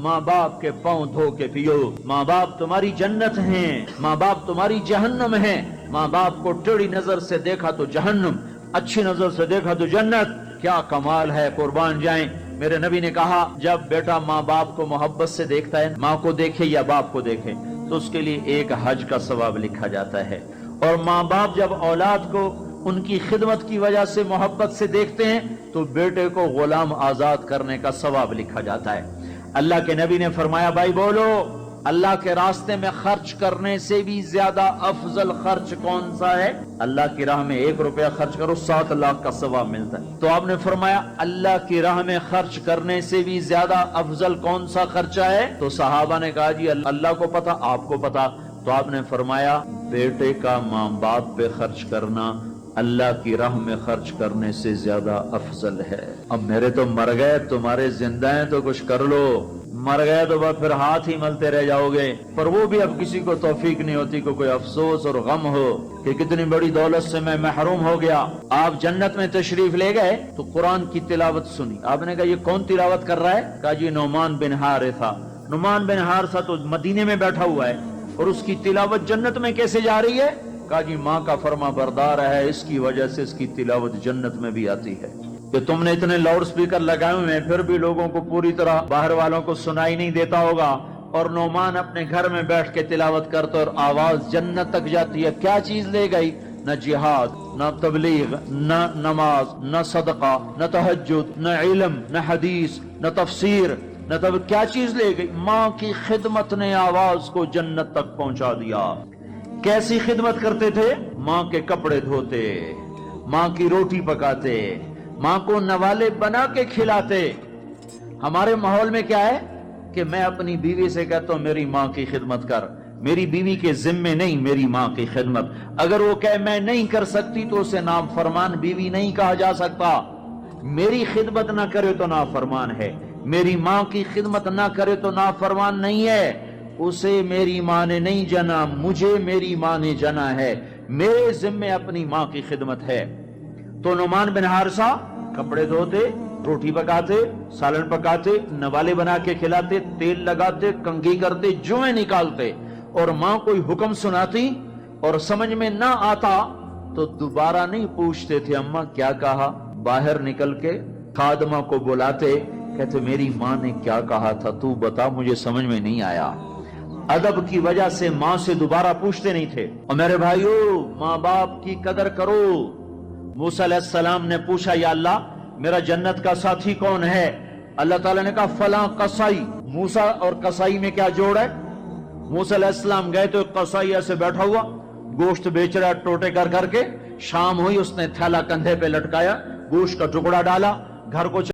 माँ बाप के पांव धो के पियो। माँ बाप तुम्हारी जन्नत हैं, माँ बाप तुम्हारी जहन्नम है। माँ बाप को टेढ़ी नजर से देखा तो जहन्नम, अच्छी नजर से देखा तो जन्नत। क्या कमाल है, कुर्बान जाएं। मेरे नबी ने कहा जब बेटा माँ बाप को मोहब्बत से देखता है, माँ को देखे या बाप को देखे, तो उसके लिए एक हज का सवाब लिखा जाता है। और माँ बाप जब औलाद को उनकी खिदमत की वजह से मोहब्बत से देखते हैं तो बेटे को गुलाम आजाद करने का सवाब लिखा जाता है। अल्लाह के नबी ने फरमाया, भाई बोलो, अल्लाह के रास्ते में खर्च करने से भी ज्यादा अफजल खर्च कौन सा है? अल्लाह की राह में 1 रुपया खर्च करो 7 लाख का सवाब मिलता है। तो आपने फरमाया अल्लाह की राह में खर्च करने से भी ज्यादा अफजल कौन सा खर्चा है? तो सहाबा ने कहा जी अल्लाह को पता, आपको पता। तो आपने फरमाया बेटे का माँ बाप पे खर्च करना अल्लाह की राह में खर्च करने से ज्यादा अफजल है। अब मेरे तो मर गए, तुम्हारे जिंदा हैं तो कुछ कर लो, मर गए तो बस फिर हाथ ही मलते रह जाओगे। पर वो भी अब किसी को तौफीक नहीं होती को कोई अफसोस और गम हो कि कितनी बड़ी दौलत से मैं महरूम हो गया। आप जन्नत में तशरीफ ले गए तो कुरान की तिलावत सुनी। आपने कहा ये कौन तिलावत कर रहा है? कहा जी नुमान बिन हारिसा। नुमान बिन हारिसा तो मदीने में बैठा हुआ है और उसकी तिलावत जन्नत में कैसे जा रही है? कहा जी माँ का फर्मा बरदार है, इसकी वजह से इसकी तिलावत जन्नत में भी आती है। कि तुमने इतने लाउड स्पीकर लगाए हुए हैं फिर भी लोगों को पूरी तरह बाहर वालों को सुनाई नहीं देता होगा, और नौमान अपने घर में बैठ के तिलावत करते और आवाज जन्नत तक जाती है। क्या चीज ले गई? न जिहाद, न तबलीग, न नमाज, न सदका, न तहज्जुद, न इल्म, न हदीस, न तफसीर, न तब क्या चीज ले गई? माँ की खिदमत ने आवाज को जन्नत तक पहुंचा दिया। कैसी खिदमत करते थे? माँ के कपड़े धोते, माँ की रोटी पकाते, माँ को नवाले बना के खिलाते। हमारे माहौल में क्या है कि मैं अपनी बीवी से कहता हूं मेरी माँ की खिदमत कर, मेरी बीवी के जिम्मे नहीं मेरी माँ की खिदमत। अगर वो कहे मैं नहीं कर सकती तो उसे नाफरमान बीवी नहीं कहा जा सकता। मेरी खिदमत ना करे तो नाफरमान है, मेरी माँ की खिदमत ना करे तो नाफरमान नहीं है। उसे मेरी माँ ने नहीं जना, मुझे मेरी माँ ने जना है। मेरे जिम्मे अपनी माँ की खिदमत है। तो नुमान बिन हारिसा कपड़े धोते, रोटी पकाते, सालन पकाते, नवाले बना के खिलाते, तेल लगाते, कंघी करते, जुएं निकालते, और माँ कोई हुक्म सुनाती और समझ में ना आता तो दोबारा नहीं पूछते थे अम्मा क्या कहा। बाहर निकल के खादमा को बुलाते, कहते मेरी माँ ने क्या कहा था तू बता, मुझे समझ में नहीं आया। अदब की वजह से माँ से दोबारा पूछते नहीं थे। और मेरे भाइयों, माँ बाप की कदर करो। मूसा अलैहिस्सलाम ने पूछा या अल्लाह मेरा जन्नत का साथी कौन है? अल्लाह ताला ने कहा फला कसाई। मूसा और कसाई में क्या जोड़ है? मूसा अलैहिस्सलाम गए तो कसाई ऐसे बैठा हुआ गोश्त बेच रहा टोटे कर करके। शाम हुई, उसने थैला कंधे पे लटकाया, गोश्त का टुकड़ा डाला, घर को